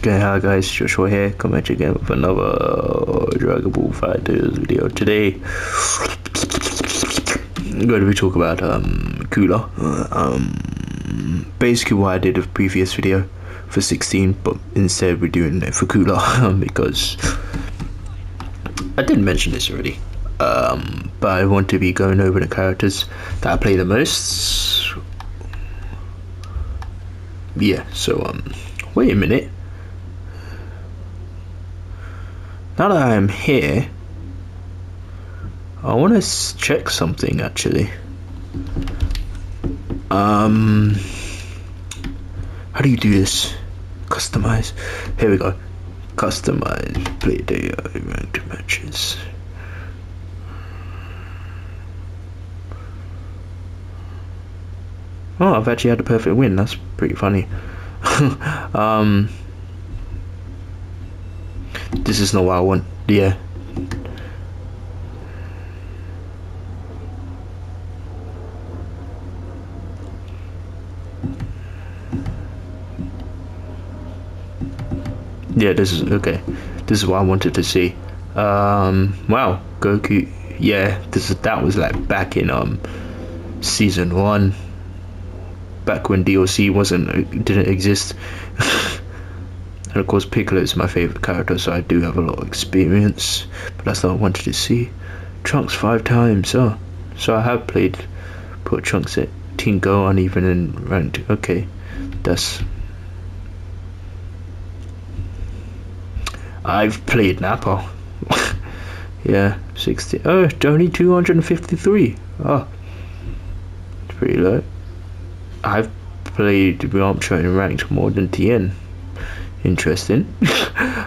Okay, hi guys, Joshua here, coming at you again with another Dragon Ball FighterZ video. Today, I'm going to be talking about Cooler. Basically what I did with the previous video for 16, but instead we're doing it for Cooler because I did mention this already. But I want to be going over the characters that I play the most. Yeah, so wait a minute. Now that I'm here, I want to check something actually. How do you do this? Customize. Here we go. Customize play data ranked matches. Oh, I've actually had a perfect win. That's pretty funny. This is not what I want. Yeah. Yeah, this is okay. This is what I wanted to see. Wow, Goku. Yeah, that was like back in season 1. Back when DLC didn't exist. And of course Piccolo is my favorite character, so I do have a lot of experience, but that's not what I wanted to see. Trunks 5 times. Oh, so I have put Trunks at Team Gohan even in ranked. Okay, I've played Nappa. Yeah, 60. Oh, only 253. Oh, it's pretty low. I've played Yamcha in ranked more than Tien. Interesting. I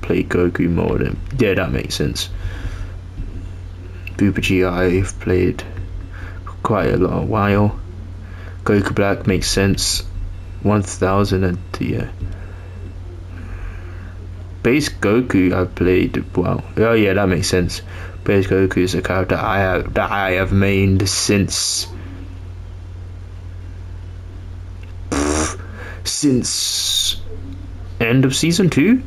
play Goku more than. Yeah, that makes sense. Booba G I've played quite a lot, while. Goku Black makes sense. 1000 and yeah. Base Goku I've played. Wow. Oh yeah, that makes sense. Base Goku is a character that I have mained since end of season 2.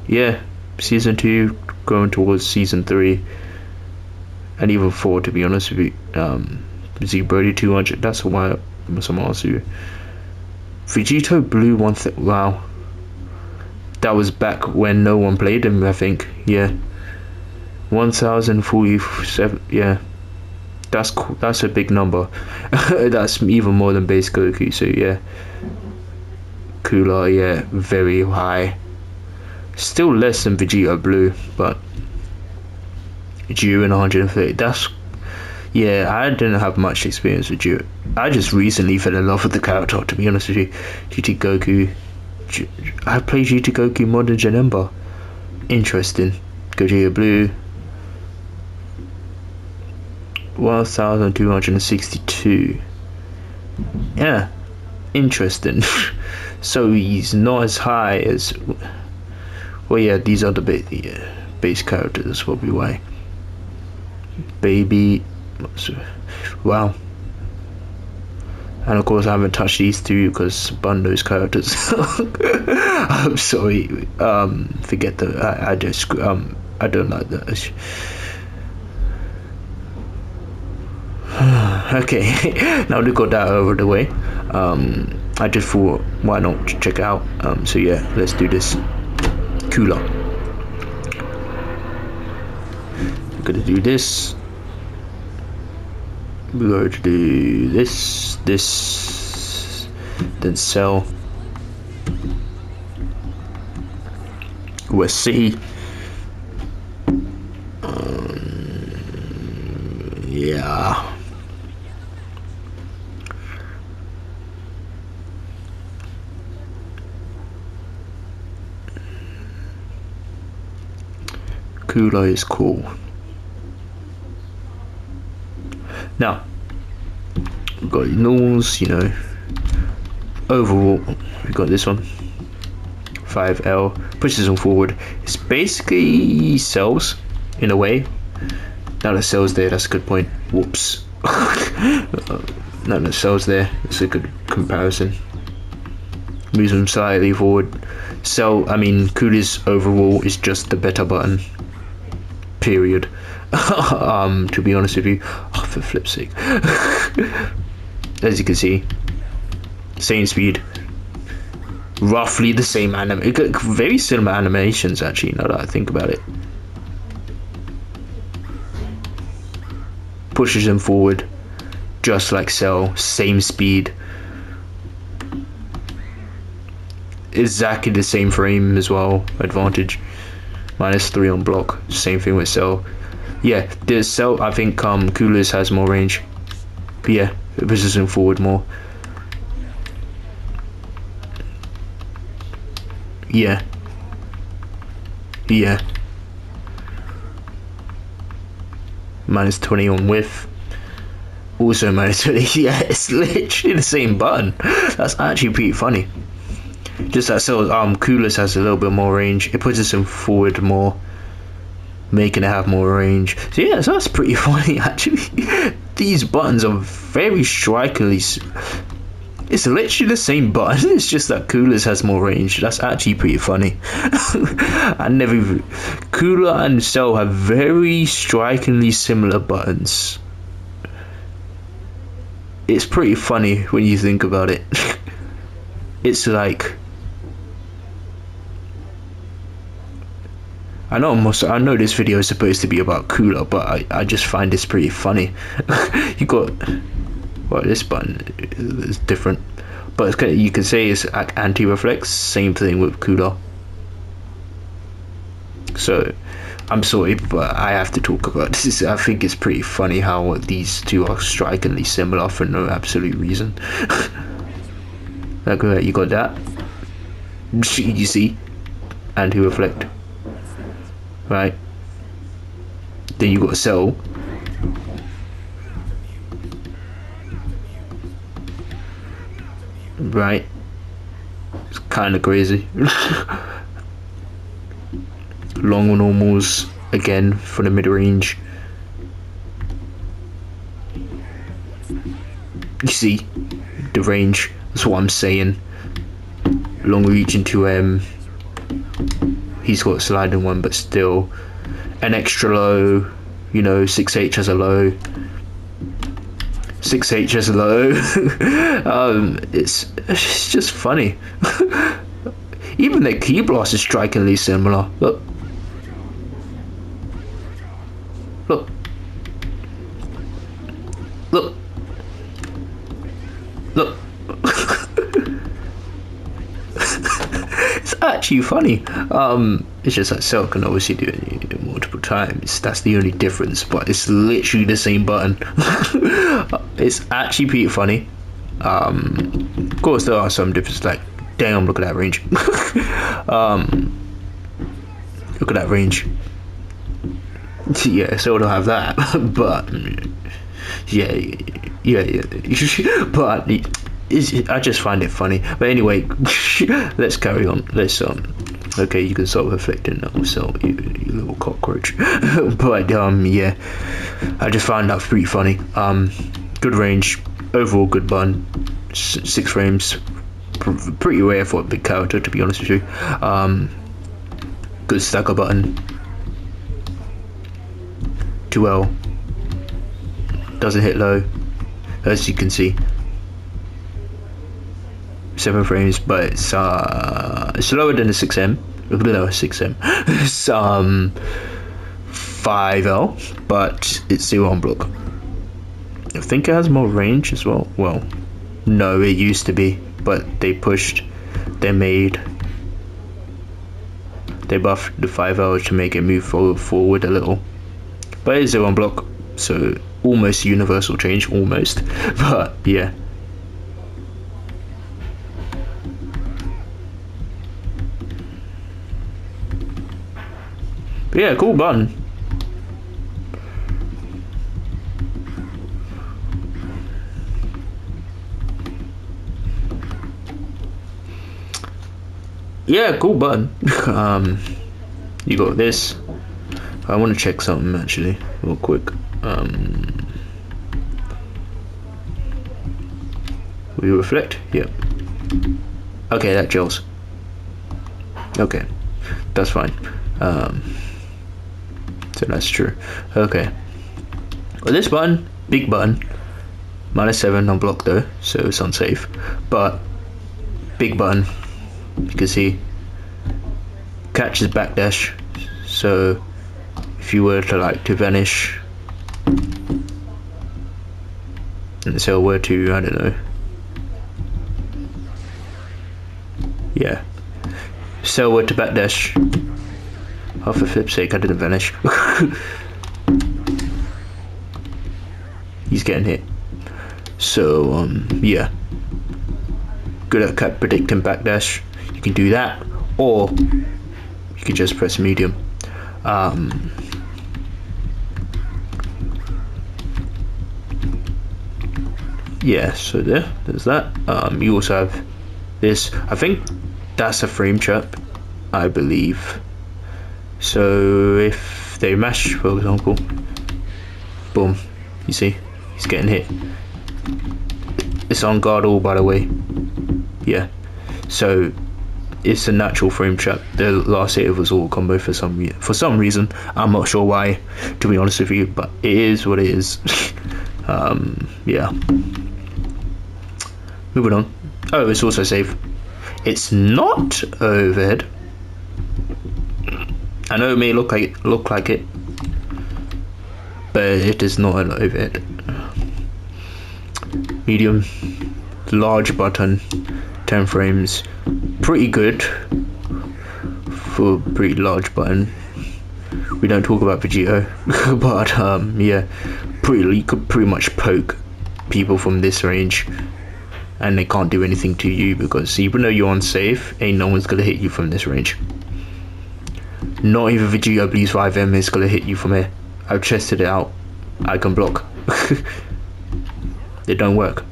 Yeah, season 2 going towards season 3 and even 4, to be honest with you. Z Brody 200, that's why someone else who Vegito Blue wow, that was back when no one played him, I think. Yeah, 1047. yeah, that's cool. That's a big number. That's even more than base Goku, so yeah. Cooler, yeah, very high. Still less than Vegeta Blue, but Jiren 130. That's, yeah, I didn't have much experience with Jiren. I just recently fell in love with the character, to be honest with you. GT Goku. I played GT Goku more than Janemba. Interesting. Gogeta Blue. 1262. Yeah, interesting. So he's not as high as. Well, yeah, these are the base characters. That's probably why. Baby. Wow. And of course, I haven't touched these two because Bun those characters. I'm sorry. Forget the. I just. I don't like that. Okay, now we got that over the way. I just thought, why not check it out? So yeah, let's do this. Cooler. We're gonna do this. We're going to do this, then sell. We'll see. Yeah. Cooler is cool. Now, we've got normals, you know. Overall, we've got this one. 5L pushes them forward. It's basically cells in a way. Now the cells there, that's a good point. Whoops. Now the cells there, it's a good comparison. moves him slightly forward. So I mean, Coolers overall is just the better button. Period. To be honest with you, oh, for flip's sake. As you can see, same speed, roughly the same very similar animations actually, now that I think about it. Pushes him forward just like Cell, same speed, exactly the same frame as well, advantage, -3 on block, same thing with Cell. Yeah, the Cell, I think Coolers has more range, but yeah, it pushes him forward more. Yeah. -20 on width. Also -20. Yeah, it's literally the same button. That's actually pretty funny. Just that so Coolers has a little bit more range. It pushes him forward more, making it have more range. So yeah, so that's pretty funny actually. These buttons are very strikingly. It's literally the same button. It's just that Coolers has more range. That's actually pretty funny. I never even... Cooler and Cell have very strikingly similar buttons. It's pretty funny when you think about it. It's like... I know this video is supposed to be about Cooler, but I just find this pretty funny. You got... Well, this button is different, but it's you can say it's like anti-reflex. Same thing with Cooler. So I'm sorry, but I have to talk about this. I think it's pretty funny how these two are strikingly similar for no absolute reason. Like you got that. You see, anti-reflect, right? Then you got Cell. Right, it's kind of crazy. Long normals again for the mid range. You see the range, that's what I'm saying. Long reach into he's got a sliding one, but still an extra low, you know. 6H has a low, 6H as low. It's just funny. Even their key blast is strikingly similar. Look. It's actually funny. It's just that Cell can obviously do it multiple times. That's the only difference, but it's literally the same button. It's actually pretty funny. Of course there are some differences, like damn, look at that range. Look at that range. Yeah, Cell don't have that. But yeah. But I just find it funny. But anyway, let's carry on. Let's okay, you can start reflecting now, so you little cockroach. But yeah, I just find that pretty funny. Good range, overall good button, 6 frames, pretty rare for a big character, to be honest with you. Good stacker button, 2L, doesn't hit low, as you can see. 7 frames, but it's lower than the 6M. Lower 6M. It's 5L, but it's 0 on block. I think it has more range as well. Well, no, it used to be, but they buffed the 5L to make it move forward a little. But it's 0 on block, so almost universal change, almost. But yeah. But yeah, cool button. Yeah, cool button. You got this. I want to check something actually, real quick. We reflect. Yep. Okay, that gels. Okay, that's fine. So that's true. Okay. Well, this button, big button, -7 on block though, so it's unsafe. But big button, you can see, catches backdash. So if you were to like to vanish, and so were to, I don't know, yeah, so were to backdash. Oh, for flip's sake, I didn't vanish. He's getting hit. So yeah, good at predicting backdash. You can do that, or you can just press medium. Yeah, so there's that. You also have this. I think that's a frame trap, I believe. So if they mash, for example, boom, you see, he's getting hit. It's on guard all, by the way. Yeah, so it's a natural frame trap. The last hit was all combo for some reason. I'm not sure why, to be honest with you, but it is what it is. Yeah. Moving on. Oh, it's also safe. It's not overhead. I know it may look like it, but it is not an overhead. Medium, large button, 10 frames, pretty good for a pretty large button. We don't talk about Vegito, but yeah, you could pretty much poke people from this range, and they can't do anything to you because even though you're unsafe, ain't no one's gonna hit you from this range. Not even Vegito Blues 5M is gonna hit you from here. I've tested it out. I can block. They don't work.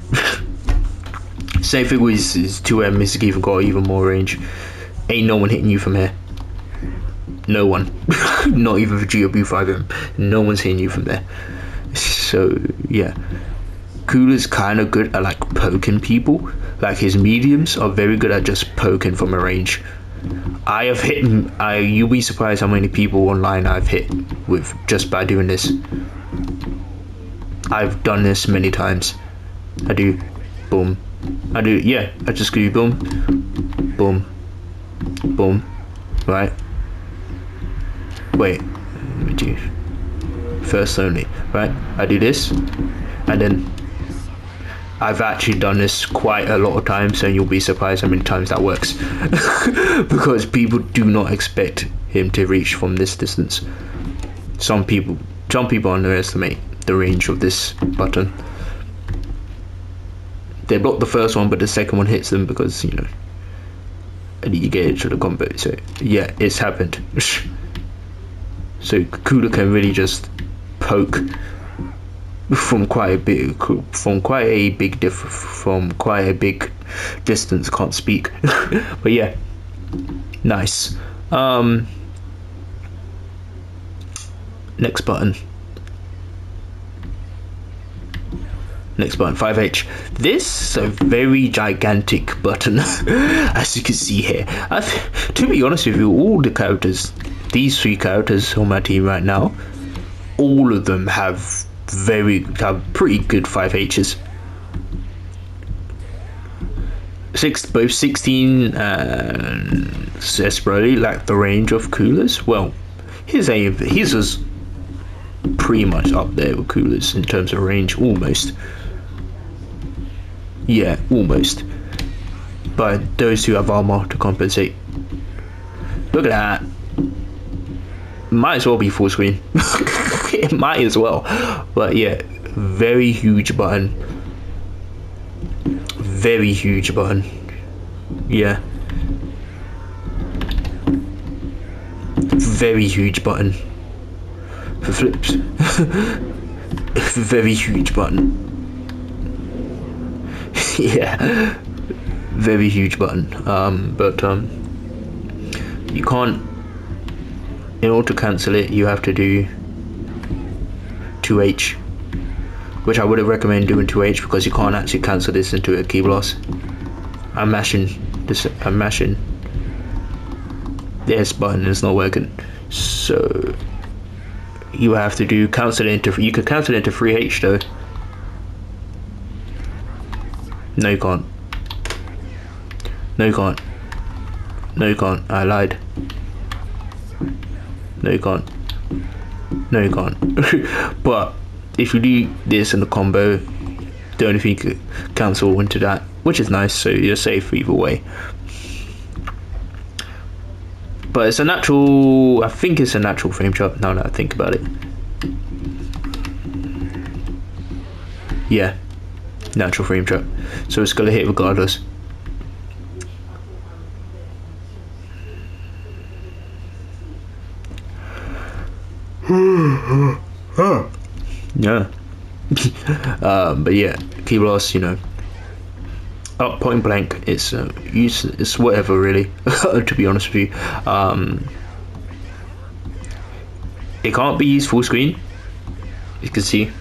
Same thing with 2M, is even got even more range. Ain't no one hitting you from here. No one. Not even Vegito Blue 5M. No one's hitting you from there. So yeah. Cooler's kind of good at like poking people. Like his mediums are very good at just poking from a range. I have hit him. You'll be surprised how many people online I've hit with just by doing this. I've done this many times. I do, boom. I do, yeah. I just do boom, boom, boom. Right. Wait. Let me do first only. Right. I do this, and then I've actually done this quite a lot of times, and you'll be surprised how many times that works. Because people do not expect him to reach from this distance. Some people underestimate the range of this button. They block the first one, but the second one hits them because, you know, and you get into the combo. So yeah, it's happened. So Cooler can really just poke from quite a big distance. Can't speak. But yeah, nice. Next button, 5H. This is a very gigantic button. As you can see here. To be honest with you, all the characters, these 3 characters on my team right now, all of them have pretty good 5Hs. Both 16 and Cesperoly like the range of Coolers. Well, his was pretty much up there with Coolers in terms of range, almost. Yeah, almost. But those 2 have armor to compensate. Look at that. Might as well be full screen. It might as well. But yeah, very huge button. Very huge button. Yeah. Very huge button. For flips. Very huge button. Yeah. Very huge button. But you can't, in order to cancel it, you have to do 2H, which I would have recommended doing 2H because you can't actually cancel this into a key blast. I'm mashing this, I'm mashing the S button, it's not working. So you have to do cancel into. You could cancel into 3H though. No, you can't. No, you can't. No, you can't. I lied. No, you can't. No, you can't. But if you do this in the combo, the only thing you could cancel into that, which is nice, so you're safe either way. But it's a natural, I think it's a natural frame chart now that I think about it. Yeah, natural frame chart. So it's gonna hit regardless. Yeah. But yeah, key loss, you know. Oh, point blank, it's whatever really. To be honest with you, it can't be used full screen. You can see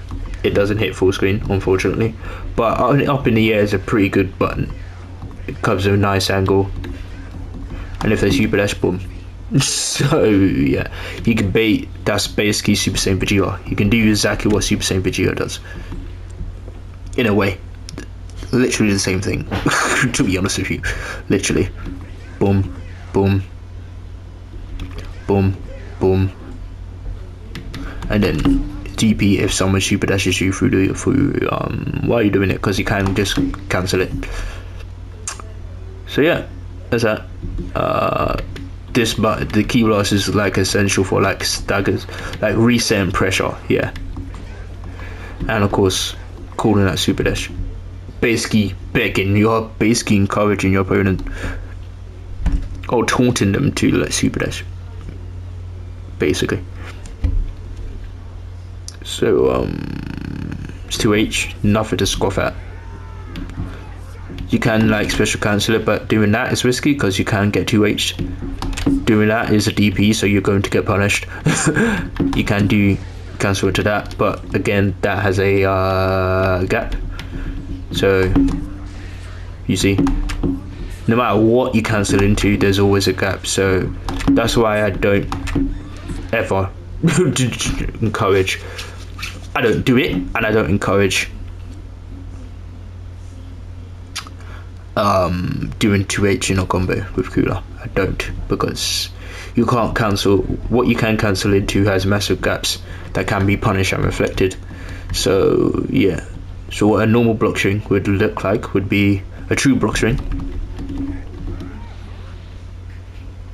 it doesn't hit full screen, unfortunately. But up in the air is a pretty good button. It covers a nice angle, and if there's super dash, boom. So yeah, you can bait. That's basically Super Saiyan Vegeta. You can do exactly what Super Saiyan Vegeta does. In a way. Literally the same thing. To be honest with you, literally, boom, boom, boom, boom, and then DP if someone super dashes you through while you're doing it, because you can just cancel it. So yeah, that's that. The key loss is like essential for like staggers, like reset and pressure. Yeah, and of course calling that super dash. Basically encouraging your opponent or taunting them to like super dash, basically. So it's 2H, nothing to scoff at. You can like special cancel it, but doing that is risky because you can get 2H. Doing that is a DP, so you're going to get punished. You can do cancel into that, but again that has a gap. So you see, no matter what you cancel into, there's always a gap. So that's why I don't ever encourage. I don't do it, and I don't encourage doing 2H in a combo with Cooler. I don't, because you can't cancel. What you can cancel into has massive gaps that can be punished and reflected. So yeah. So what a normal block string would look like would be a true block string.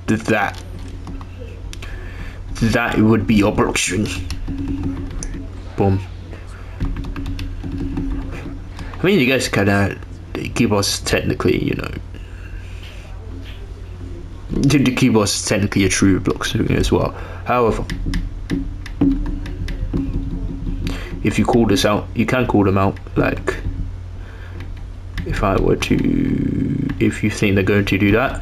That would be your block string. Boom. I mean, you guys can keyboard's technically, you know, the keyboard's technically a true block string as well. However, if you call this out, you can call them out. Like, if I were to, if you think they're going to do that,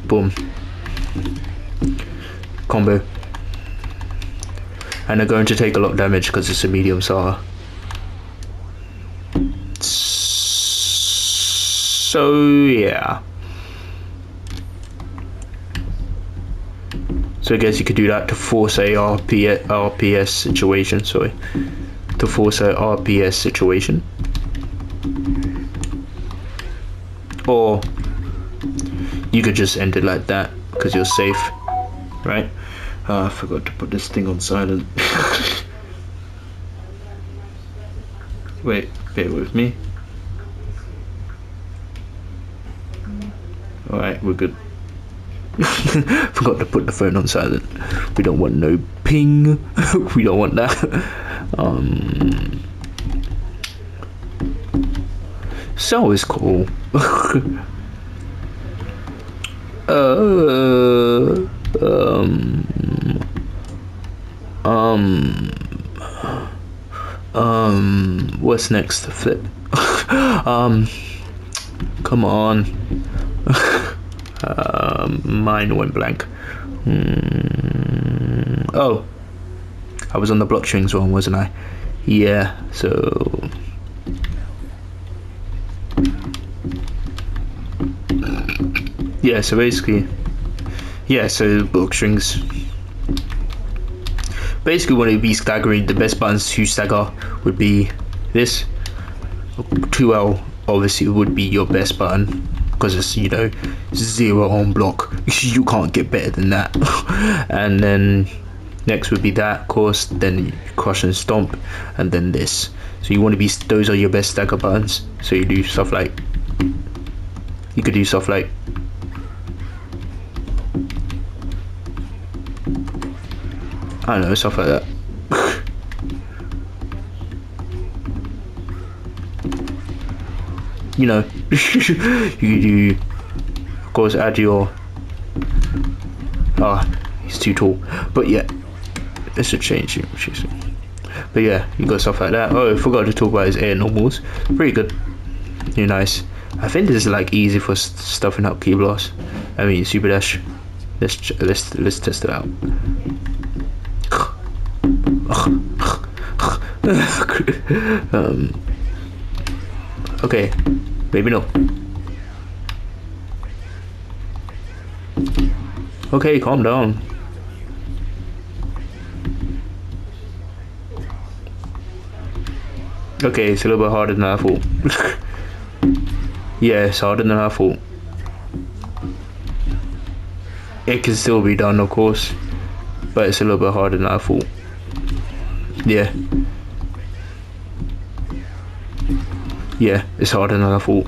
boom, combo, and they're going to take a lot of damage because it's a medium SAR. So yeah. So I guess you could do that to force a RPS situation, sorry. To force a RPS situation. Or you could just end it like that, because you're safe, right? I forgot to put this thing on silent. Wait, bear with me. Alright, we're good. Forgot to put the phone on silent. We don't want no ping. We don't want that. So it's cool. What's next? Flip. Come on. Mine went blank. Oh, I was on the block strings one, wasn't I? Yeah, so yeah, so basically, yeah, so block strings. Basically, when it be staggering, the best buttons to stagger would be this. 2L obviously would be your best button because it's, you know, 0 on block. You can't get better than that. And then next would be that, of course, then crush and stomp, and then this. So you want to be, those are your best stagger buttons. So you do stuff like, you could do stuff like, I don't know, stuff like that. You know, you do, of course, add your, he's too tall, but yeah, this should change it. But yeah, you got stuff like that. Oh, I forgot to talk about his air normals. Pretty good, really nice. I think this is like easy for stuffing up key blast. I mean, super dash. Let's test it out. Okay, maybe no. Okay, calm down. Okay, it's a little bit harder than I thought. Yeah, it's harder than I thought. It can still be done, of course, but it's a little bit harder than I thought. Yeah. Yeah, it's harder than I thought.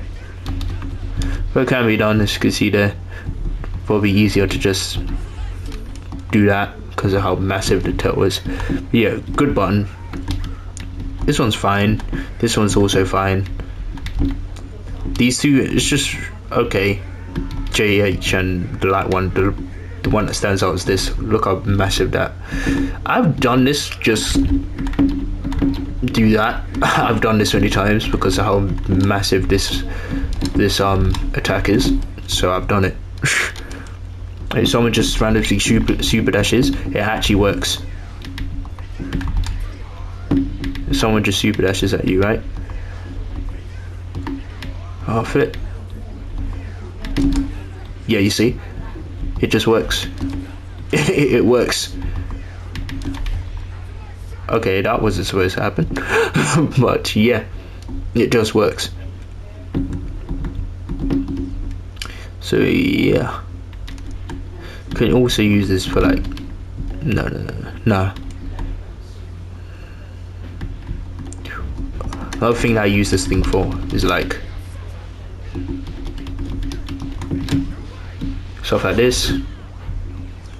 But it can be done, as you can see there. Probably easier to just do that because of how massive the tail is. But yeah, good button. This one's fine. This one's also fine. These two, it's just okay. JH and the light one, the one that stands out is this. Look how massive that. I've done this, just do that. I've done this many times because of how massive this attack is. So I've done it. If someone just randomly super dashes, it actually works. If someone just super dashes at you, right? Oh, flip. Yeah, you see? It just works. It works. Okay, that wasn't supposed to happen. But yeah, it just works. So yeah. Can also use this for like, no. Another thing that I use this thing for is like stuff like this.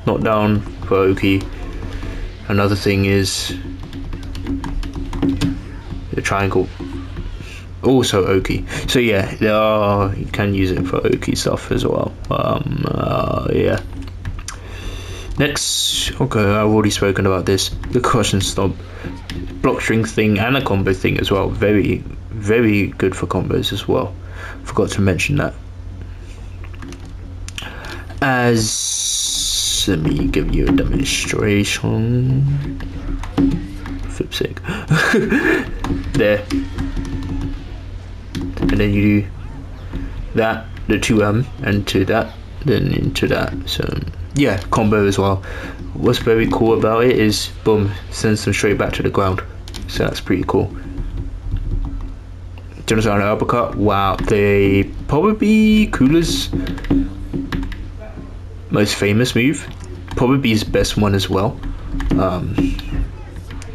Knock down for Oki. Another thing is the triangle, also Oki. So yeah, you can use it for Oki stuff as well. Yeah. Next, okay, I've already spoken about this. The crush and stomp, block string thing, and a combo thing as well. Very, very good for combos as well. Forgot to mention that. Let me give you a demonstration. Flip sake. There. And then you do that, the 2M, and to that, then into that. So yeah, combo as well. What's very cool about it is, boom, sends them straight back to the ground. So that's pretty cool. Genocide uppercut. Wow, they probably Cooler's most famous move, probably his best one as well.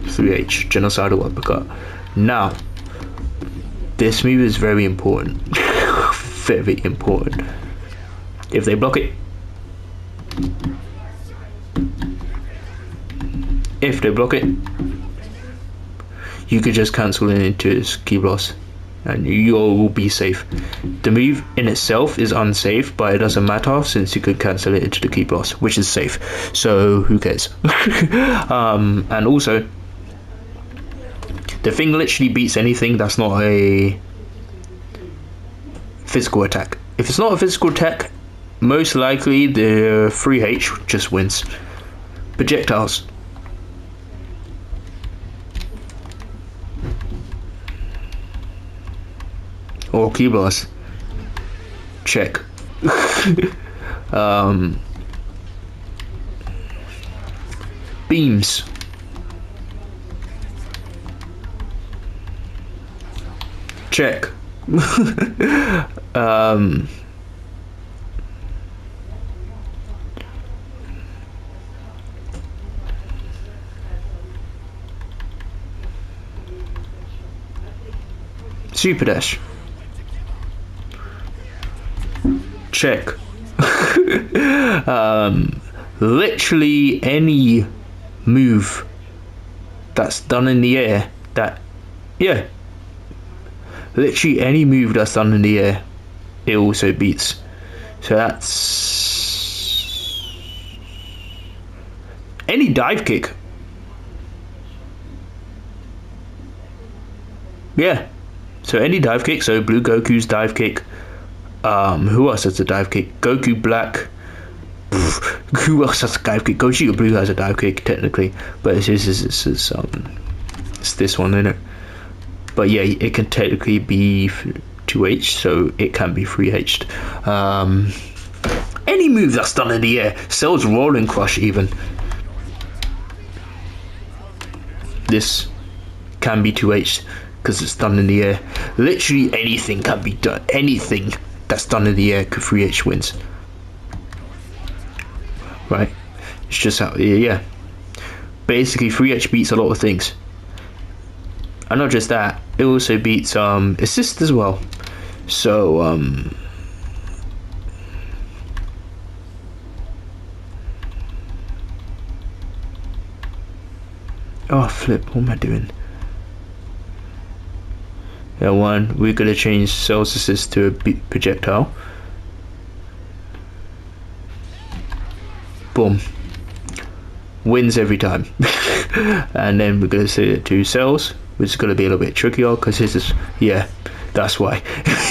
3H, genocidal uppercut. Now, this move is very important. Very important. If they block it, you could just cancel it into his key blast and you will be safe. The move in itself is unsafe, but it doesn't matter since you could cancel it into the key blast, which is safe. So who cares? And also, the thing literally beats anything that's not a physical attack. If it's not a physical attack, most likely the 3H just wins. Projectiles. Or key blast. Check. Beams. Check. Super dash. Check. Literally any move that's done in the air literally any move that's done in the air, it also beats. So that's any dive kick. Yeah. So any dive kick. So Blue Goku's dive kick. Who else has a dive kick? Goku Black. Who else has a dive kick? Gogeta Blue has a dive kick technically, but it's this one, isn't it? But yeah, it can technically be 2H, so it can be 3H'd. Any move that's done in the air. Cell's Rolling Crush even. This can be 2H because it's done in the air. Literally anything can be done. Anything that's done in the air could 3H wins. Right? It's just how, yeah. Basically 3H beats a lot of things. And not just that, it also beats assist as well. So oh flip, what am I doing? Yeah, we're gonna change Cell's assist to a projectile. Boom. Wins every time. And then we're gonna set it to Cells, which is gonna be a little bit trickier because his is, yeah, that's why.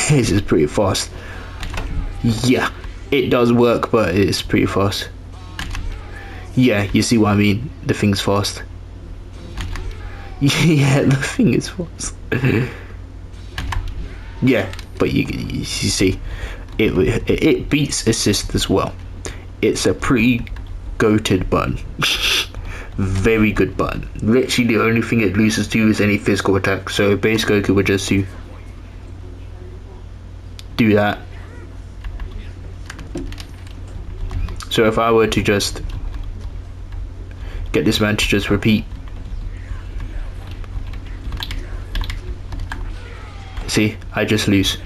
His is pretty fast. Yeah, it does work, but it's pretty fast. Yeah, you see what I mean? The thing's fast. Yeah, the thing is fast. Yeah, but you see, it beats assist as well. It's a pretty goated button. Very good button. Literally the only thing it loses to is any physical attack. So base Goku would just do that. So if I were to just get this man to just repeat, see, I just lose.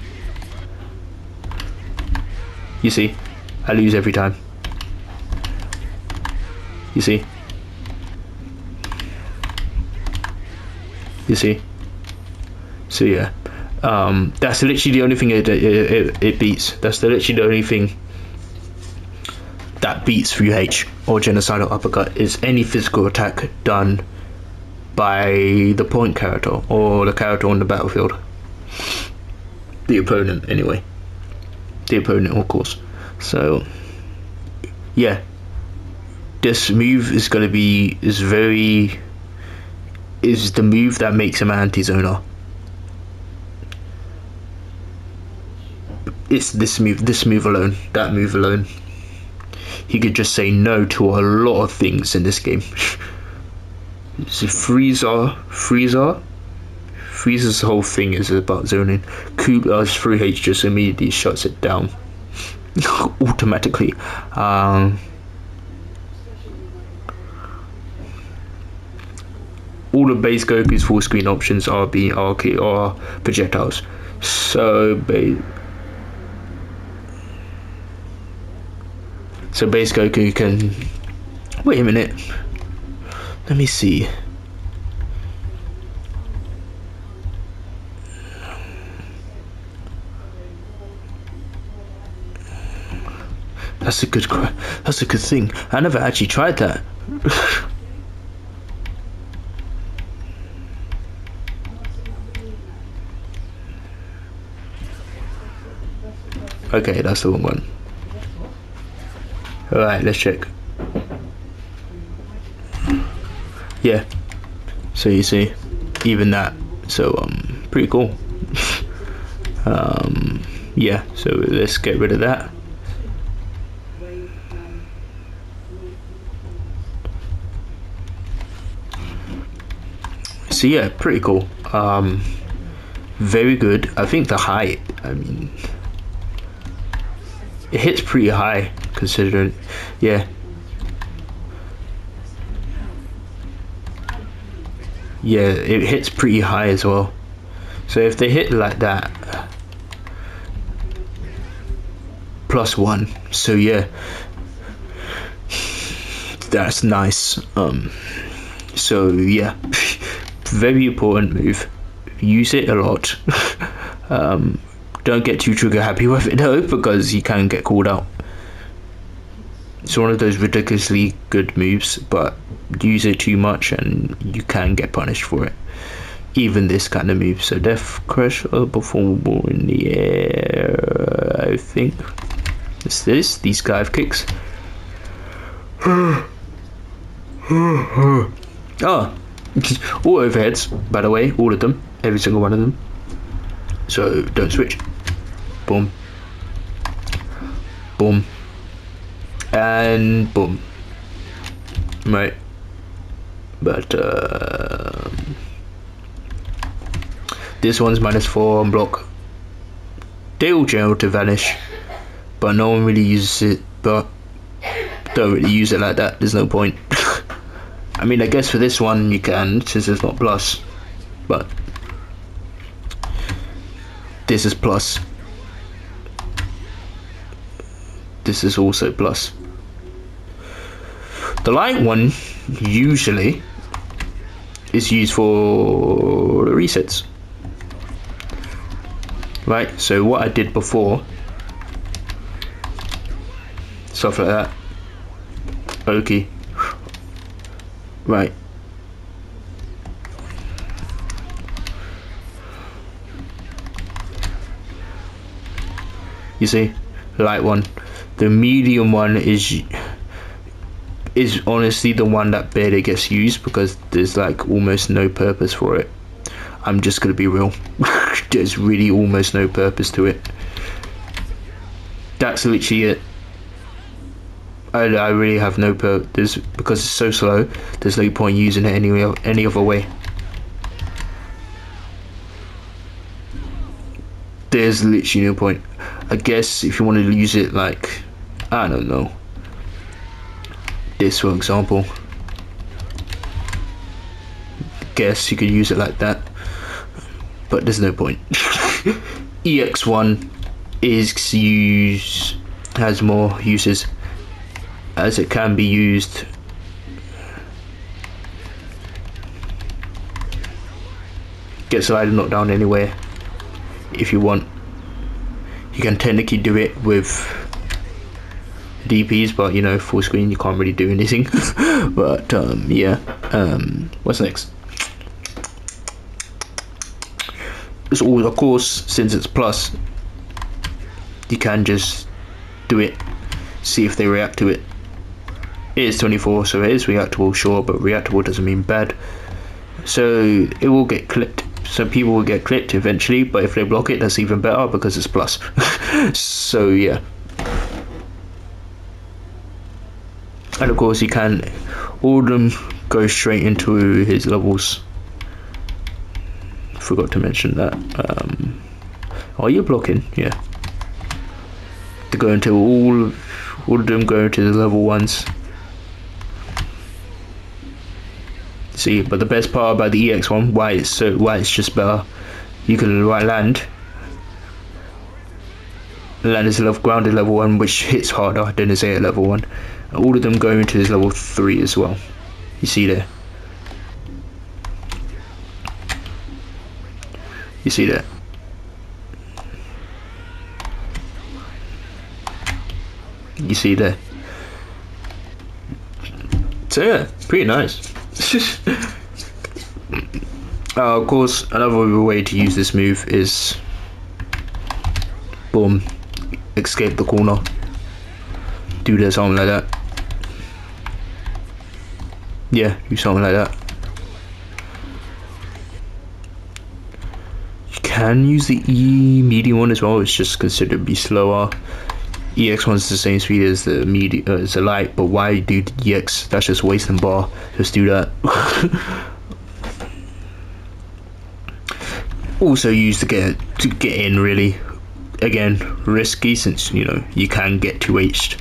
You see, I lose every time. You see? You see? So yeah, that's literally the only thing it beats. That's literally the only thing that beats 3H or Genocidal Uppercut is any physical attack done by the point character or the character on the battlefield. The opponent, anyway. The opponent, of course. So yeah, this move is going to be is the move that makes him an anti-zoner. It's this move alone, that move alone. He could just say no to a lot of things in this game. So Frieza's whole thing is about zoning. Kubla's 3H just immediately shuts it down. Automatically. All the base Goku's full screen options are projectiles. So base Goku can. Wait a minute. Let me see. That's a good thing. I never actually tried that. Okay, that's the wrong one. Alright, let's check. Yeah. So you see, even that. So pretty cool. Yeah, so let's get rid of that. So yeah, pretty cool. Very good. I think the height, I mean, it hits pretty high considering, yeah. Yeah, it hits pretty high as well. So if they hit like that, +1. So yeah, that's nice. So yeah, very important move. Use it a lot. Don't get too trigger happy with it though, because you can get called out. It's one of those ridiculously good moves, but use it too much and you can get punished for it. Even this kind of move. So Death Crush before ball in the air, I think. It's this, these dive kicks. Oh, all overheads, by the way, all of them, every single one of them. So don't switch. Boom. Boom. And boom. Right. But this one's -4 on block. They all general to vanish, but no one really uses it. But don't really use it like that. There's no point. I mean, I guess for this one you can, since it's not plus. But this is plus. This is also plus. The light one usually is used for the resets. Right, so what I did before, stuff like that. Okay. Right. You see, light one. The medium one is honestly the one that barely gets used because there's like almost no purpose for it. I'm just gonna be real. There's really almost no purpose to it. That's literally it. I really have no purpose because it's so slow. There's no point using it any other way. There's literally no point. I guess if you want to use it like, I don't know, this for example. Guess you could use it like that, but there's no point. EX1 has more uses, as it can be used get sliding knockdown anywhere if you want. You can technically do it with DPs, but you know, full screen you can't really do anything. But yeah, what's next? So of course, since it's plus, you can just do it, see if they react to it. It is 24, so it is reactable, sure, but reactable doesn't mean bad. So it will get clipped. Some people will get clipped eventually, but if they block it, that's even better because it's plus. So yeah. And of course, you can, all of them go straight into his levels. Forgot to mention that. Are you blocking? Yeah. To go into all of them go into the level 1s. See, but the best part about the EX one, why it's just better, you can land is grounded level 1, which hits harder than his 8 level 1. And all of them go into his level 3 as well. You see there. You see that? You see there? So yeah, pretty nice. Of course, another way to use this move is boom, escape the corner. Do this, something like that. Yeah, do something like that. You can use the E medium one as well. It's just considered to be slower. EX1 is the same speed as the as the light, but why do the EX? That's just wasting bar. Just do that. also used to get in, really. Again, risky, since you know you can get 2H'd.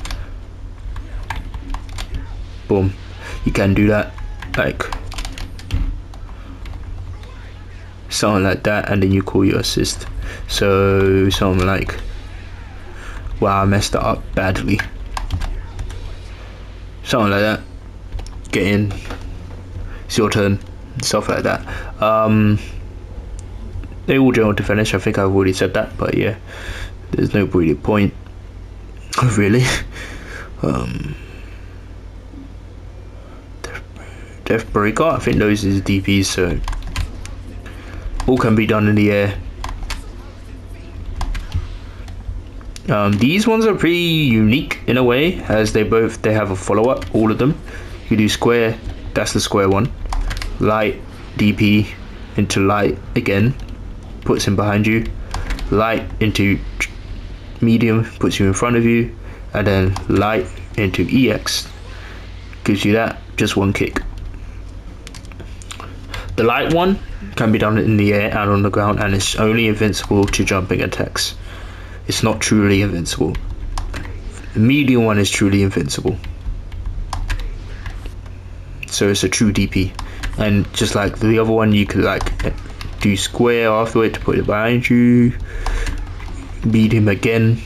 Boom, you can do that, like something like that, and then you call your assist. So something like, wow, I messed that up badly, something like that. Get in, it's your turn, stuff like that. They all general to finish. I think I've already said that, but yeah, there's no really point, really. Deathbreaker, I think those is DPs, so all can be done in the air. These ones are pretty unique in a way, as they have a follow-up, all of them. You do square, that's the square one. Light, DP, into light again, puts him behind you. Light into medium, puts you in front of you. And then light into EX, gives you that, just one kick. The light one can be done in the air and on the ground, and it's only invincible to jumping attacks. It's not truly invincible. The medium one is truly invincible, so it's a true DP. And just like the other one, you could like do square after it to put it behind you, beat him again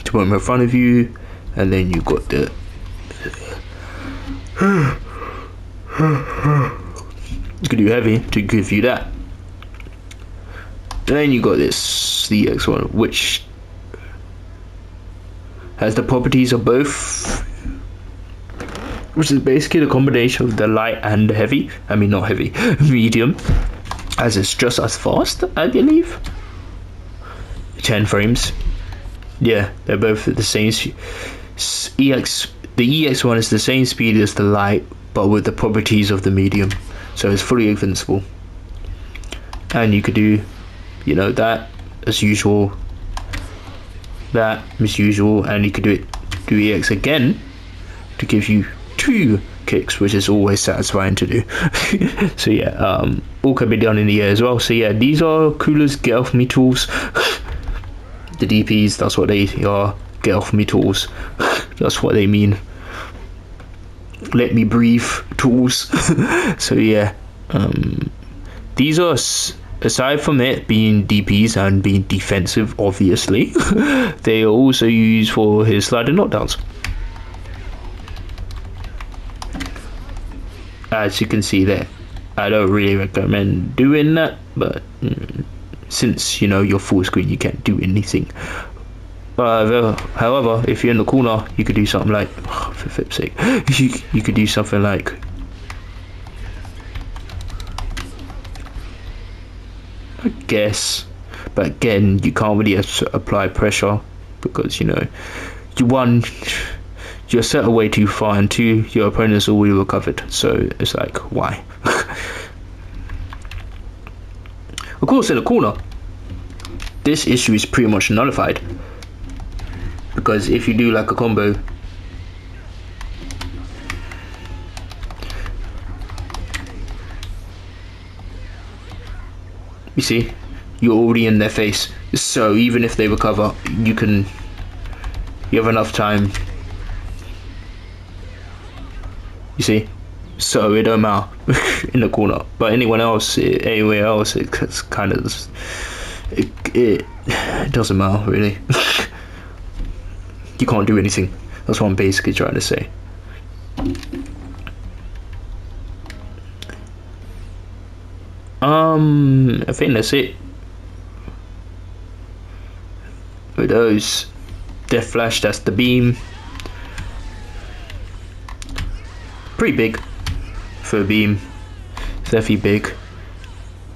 to put him in front of you, and then you got the you could do heavy to give you that. Then you got this EX one, which has the properties of both, which is basically the combination of the light and the heavy. I mean, not heavy, medium, as it's just as fast, I believe. 10 frames. Yeah, they're both at the same EX. The EX one is the same speed as the light, but with the properties of the medium, so it's fully invincible. And you could do, you know, that as usual, that as usual, and you could do EX again to give you 2 kicks, which is always satisfying to do. So yeah, all can be done in the air as well. So yeah, these are Cooler's get off me tools. The DPs, that's what they are, get off me tools. That's what they mean. Let me breathe tools. So yeah, these are, aside from it being DPs and being defensive, obviously, they are also used for his sliding knockdowns. As you can see there, I don't really recommend doing that, but since you know you're full screen, you can't do anything. However, if you're in the corner, you could do something like, oh, for flip's sake, you could do something like, I guess, but again, you can't really apply pressure because, you know, you're set away too far, and 2, your opponent's already recovered, so it's like, why? Of course, in the corner, this issue is pretty much nullified, because if you do like a combo, you see, you're already in their face, so even if they recover, you have enough time, you see, so it don't matter in the corner. But anywhere else, it's kind of, it doesn't matter really. You can't do anything. That's what I'm basically trying to say. I think that's it with those. Death Flash, that's the beam. Pretty big for a beam. It's definitely big,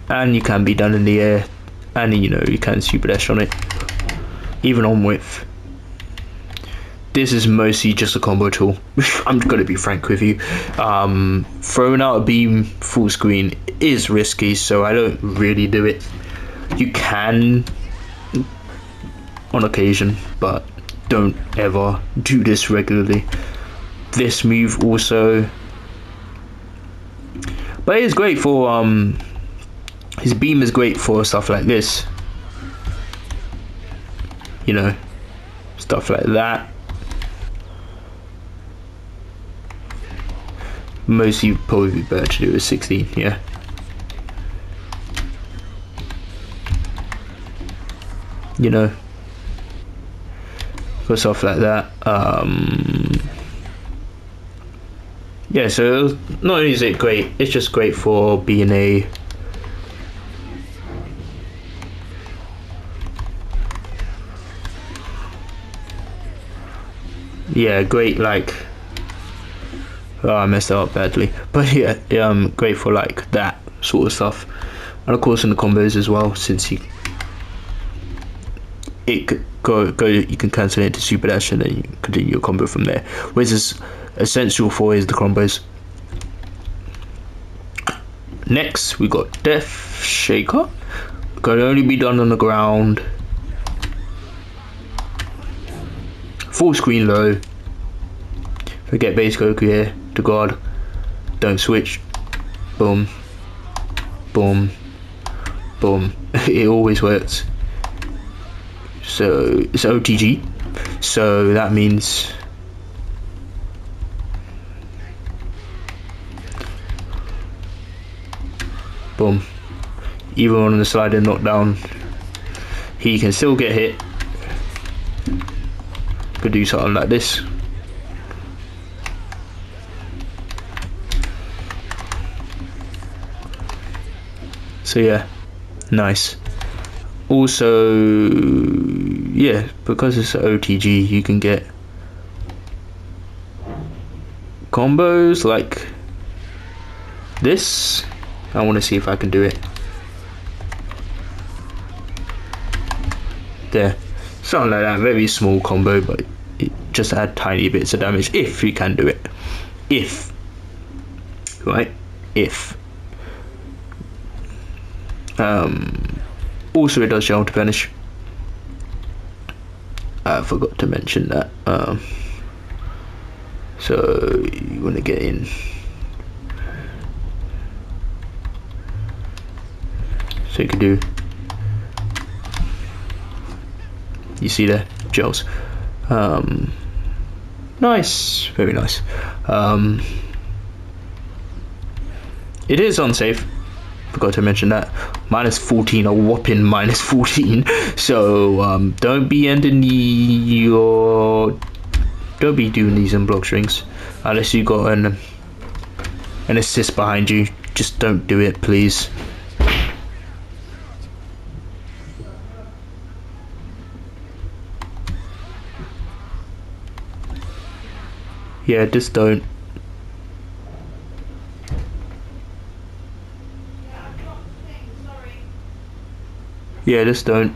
and you can be done in the air, and you know you can super dash on it, even on width. This is mostly just a combo tool. I'm gonna be frank with you. Throwing out a beam full screen is risky, so I don't really do it. You can on occasion, but don't ever do this regularly. This move also, but it is great for His beam is great for stuff like this. You know, stuff like that. Mostly probably be better to do with 16, yeah. You know, for stuff like that. Yeah, so not only is it great, it's just great for being a great, like, oh, I messed that up badly, but yeah, great for like that sort of stuff, and of course in the combos as well, since you can cancel it into super dash and then you continue your combo from there, which is essential for the combos. Next we got Death Shaker. Can only be done on the ground. Full screen low. Forget base Goku here to guard. Don't switch. Boom. Boom. Boom. It always works. So it's OTG. So that means boom. Even on the slide and knockdown, he can still get hit. Could do something like this. So yeah, nice. Also, yeah, because it's OTG, you can get combos like this. I want to see if I can do it. There, something like that. Very small combo, but it just add tiny bits of damage if you can do it. If, right? If. Also, it does gel to vanish. I forgot to mention that. So you want to get in. So you can do. You see there, gels. Nice, very nice. It is unsafe. Forgot to mention that. -14, a whopping -14. So don't be ending don't be doing these in block strings unless you got an assist behind you. Just don't do it, please. Yeah, just don't. Yeah, just don't.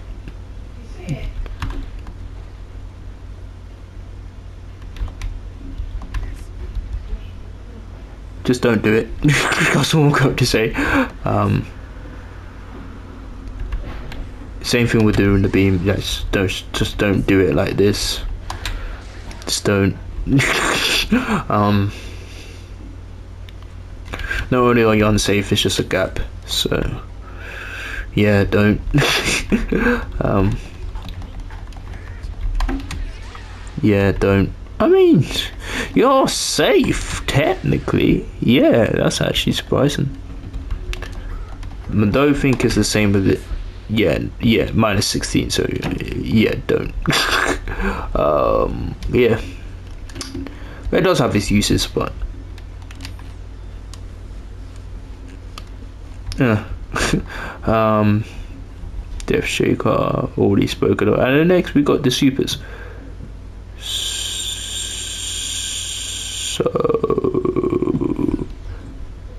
Just don't do it. That's all I'm going to say. Same thing with doing the beam. Just don't do it like this. Just don't. Not only are you unsafe, it's just a gap. So yeah, don't. Yeah, don't. I mean, you're safe technically. Yeah, that's actually surprising. I don't think it's the same with it. Yeah, -16. So yeah, don't. Yeah, it does have its uses, but yeah. Death Shaker, already spoken of. And then next we got the supers. So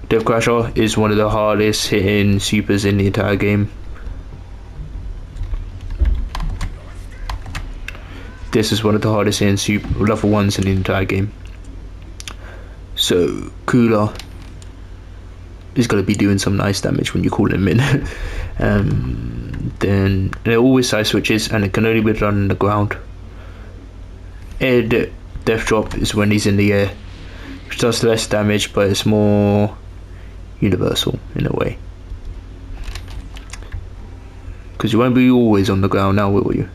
Death Crasher is one of the hardest hitting supers in the entire game. This is one of the hardest hitting level 1s in the entire game. So Cooler is going to be doing some nice damage when you call him in. Then they're always side switches and it can only be done on the ground. Death Drop is when he's in the air, which does less damage but it's more universal in a way. Because you won't be always on the ground now, will you?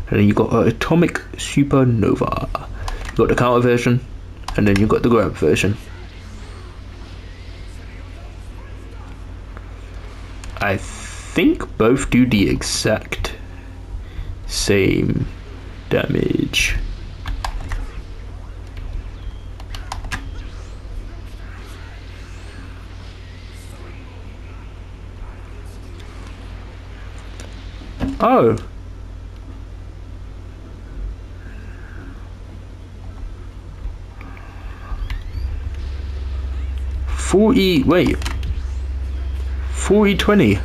And then you got Atomic Supernova. You got the counter version, and then you got the grab version. I think both do the exact same damage. Oh. Wait. 40-20.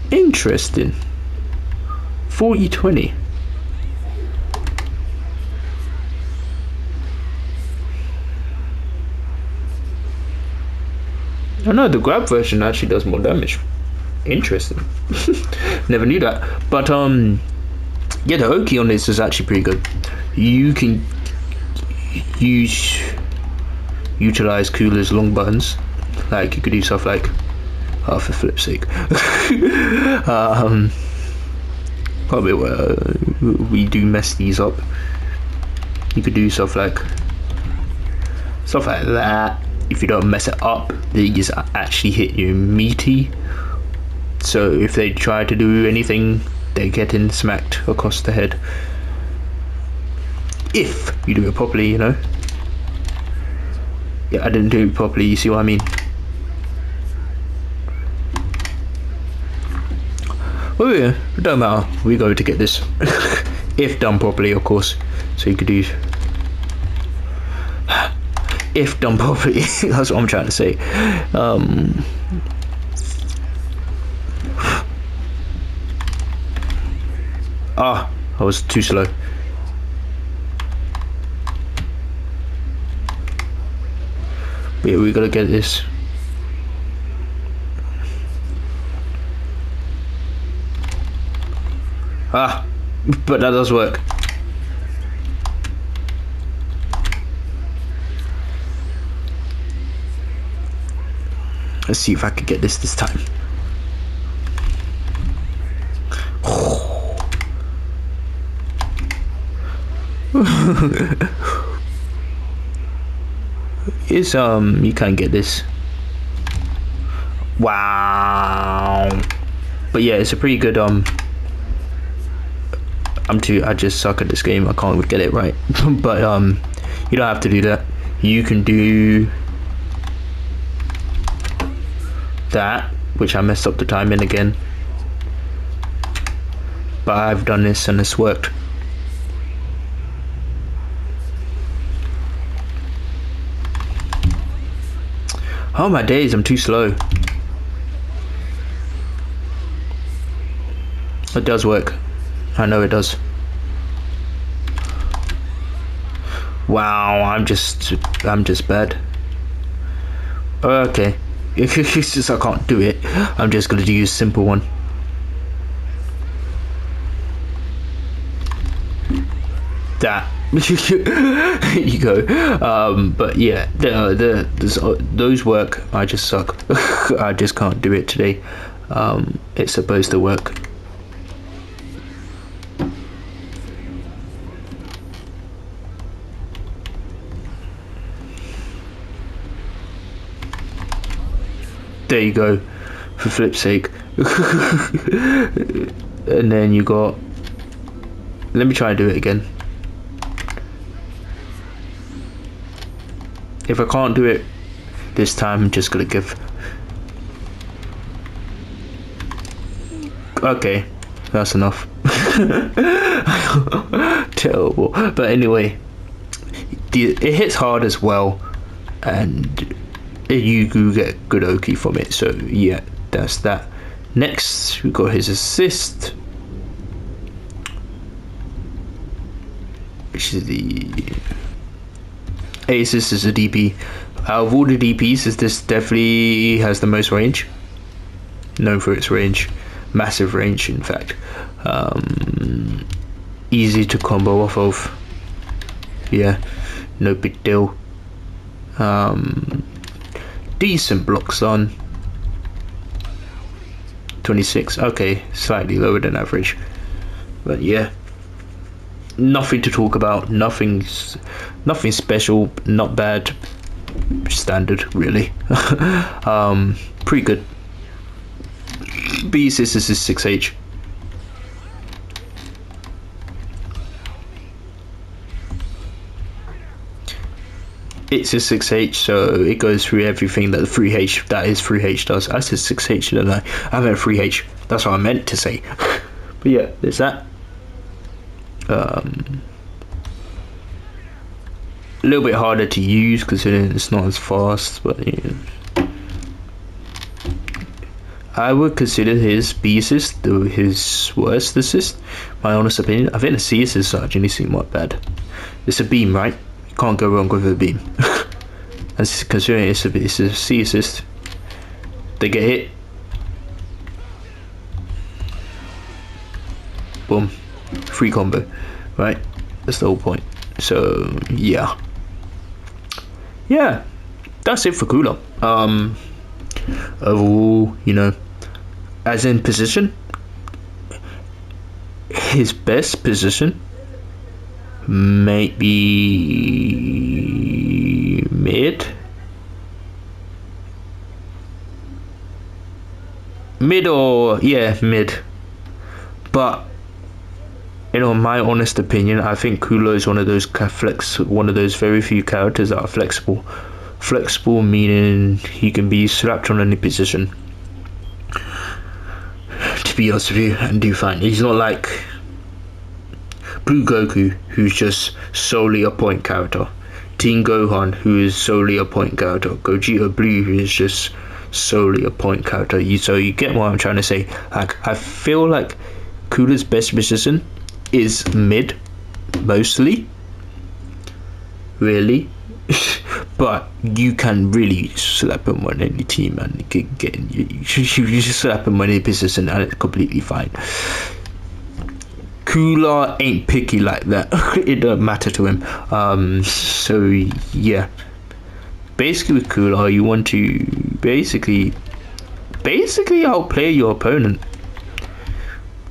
Interesting. 40-20. I know the grab version actually does more damage. Interesting. Never knew that. But yeah, the Oki on this is actually pretty good. You can utilize Cooler's long buttons. Like you could do stuff like, oh, for flip's sake. Probably we do mess these up. You could do stuff like that. If you don't mess it up, these actually hit you meaty. So if they try to do anything, they're getting smacked across the head. If you do it properly, you know. Yeah, I didn't do it properly, you see what I mean? Oh yeah, it don't matter. We go to get this. If done properly, of course. So you could do... If done properly, that's what I'm trying to say. I was too slow. Yeah, we gotta get this. But that does work. Let's see if I can get this time. It's you can't get this. Wow. But yeah, it's a pretty good I just suck at this game. I can't get it right. But you don't have to do that. You can do that, which I messed up the timing again. But I've done this and it's worked. Oh my days, I'm too slow. It does work. I know it does. Wow, I'm just bad. Okay. It's just I can't do it. I'm just gonna use a simple one. That. You go. But yeah, those work. I just suck. I just can't do it today. It's supposed to work. There you go, for flip's sake. And then you got, let me try and do it again. If I can't do it this time, I'm just gonna give. Okay, that's enough. Terrible. But anyway, it hits hard as well, and you do get good Oki from it. So yeah, that's that. Next we got his assist, which is the assist is a DP. Out of all the DPs, this definitely has the most range. Known for its range, massive range in fact. Easy to combo off of. Yeah, no big deal. decent blocks on. 26. Okay, slightly lower than average, but yeah, nothing to talk about. Nothing special. Not bad. Standard, really. Pretty good. B assist is 6H. It's a 6H, so it goes through everything that the 3H that is 3H does. I said 6H, didn't I? I meant 3H. That's what I meant to say. But yeah, there's that. A little bit harder to use considering it's not as fast, but yeah. I would consider his B assist his worst assist. My honest opinion. I think the C assist actually seem not bad. It's a beam, right? You can't go wrong with a beam. And considering it's a C assist, they get hit. Boom. Free combo. Right? That's the whole point. So yeah. Yeah. That's it for Cooler. Overall, you know, as in position, his best position might be mid or yeah, mid. But you know, my honest opinion, I think Kulo is one of those very few characters that are flexible. Flexible meaning he can be slapped on any position, to be honest with you, and do fine. He's not like Blue Goku, who's just solely a point character. Teen Gohan, who is solely a point character. Gogeta Blue, who is just solely a point character. So you get what I'm trying to say. Like, I feel like Cooler's best position is mid, mostly. Really. But you can really slap him on any team and you just slap him on any position and it's completely fine. Cooler ain't picky like that. It don't matter to him. So yeah. Basically with Cooler, you want to basically outplay your opponent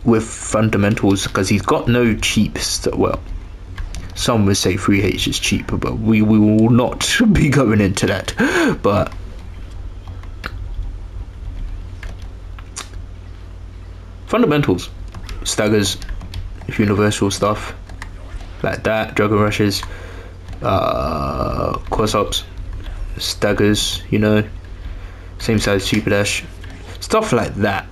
with fundamentals, because he's got no cheap stuff. Well, some would say 3H is cheaper, but we will not be going into that. But fundamentals, staggers, universal stuff like that, Dragon Rushes, cross-ups, staggers, you know, same size Super Dash, stuff like that,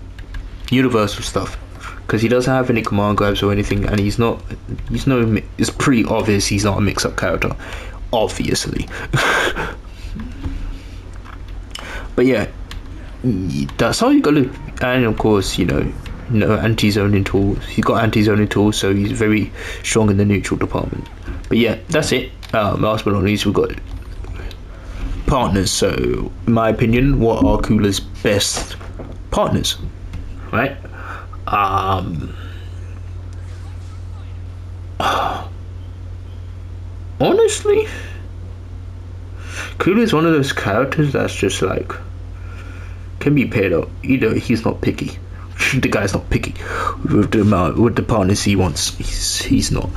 universal stuff. Because he doesn't have any command grabs or anything, and it's pretty obvious he's not a mix-up character, obviously. But yeah, that's all you gotta do. And of course, you know, anti-zoning tools. He's got anti-zoning tools, so he's very strong in the neutral department. But yeah, that's it. Last but not least, we've got partners. So, in my opinion, what are Cooler's best partners? Right? Honestly, Cooler is one of those characters that's just like can be paired up. Either he's not picky. The guy's not picky with the partners he wants. He's not.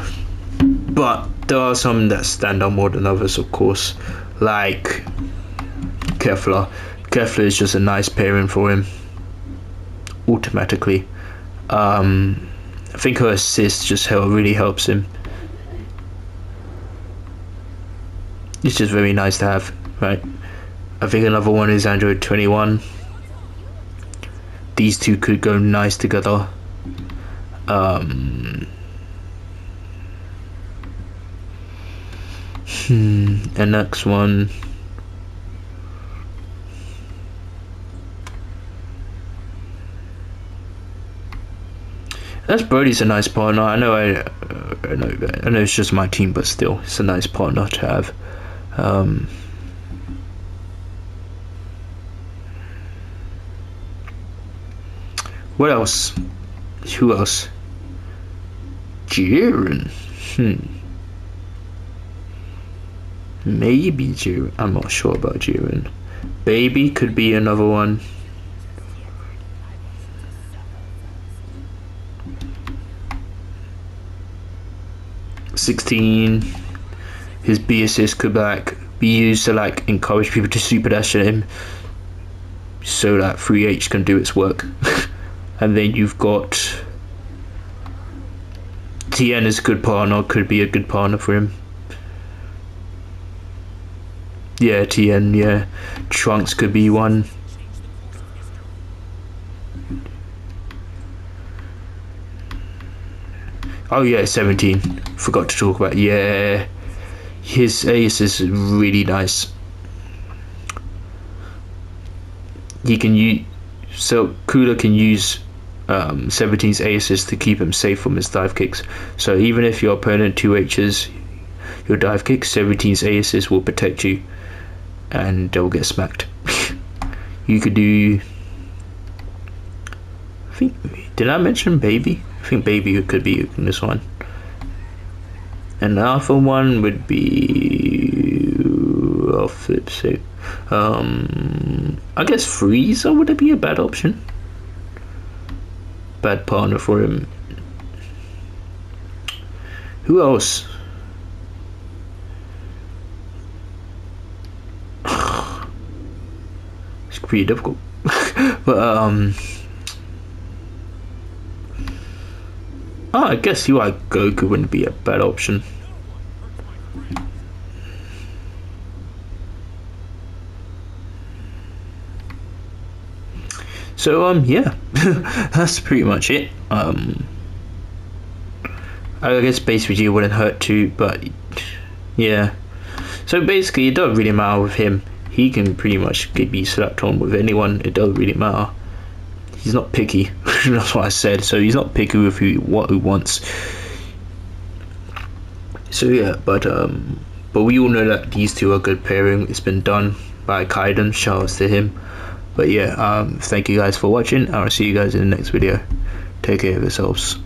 But there are some that stand out more than others, of course. Like Kefla. Kefla is just a nice pairing for him. Automatically. I think her assist just really helps him. It's just very nice to have, right? I think another one is Android 21. These two could go nice together. The next one. That's Brody's a nice partner. I know it's just my team, but still, it's a nice partner to have. What else? Who else? Jiren. Maybe Jiren. I'm not sure about Jiren. Baby could be another one. (16). His B assist could like be used to like encourage people to super dash at him, so that 3H can do its work. And then you've got TN is a good partner, could be a good partner for him. Yeah, TN, yeah. Trunks could be one. Oh yeah, 17. Forgot to talk about, yeah. His ace is really nice. He can use, so Cooler can use 17's aces to keep him safe from his dive kicks. So even if your opponent 2H's your dive kicks, 17's aces will protect you and they'll get smacked. You could do, I think, did I mention Baby? I think Baby could be in this one. Another one would be, I'll flip so I guess Frieza would be a bad option. Bad partner for him. Who else? It's pretty difficult. But I guess UI Goku wouldn't be a bad option. So yeah, that's pretty much it. I guess Base Vegeta wouldn't hurt too, but yeah. So basically, it doesn't really matter with him. He can pretty much be slapped on with anyone. It doesn't really matter. He's not picky. That's what I said. So he's not picky with what he wants. So yeah, but we all know that these two are good pairing. It's been done by Kaiden. Shoutouts to him. But yeah, thank you guys for watching. I'll see you guys in the next video. Take care of yourselves.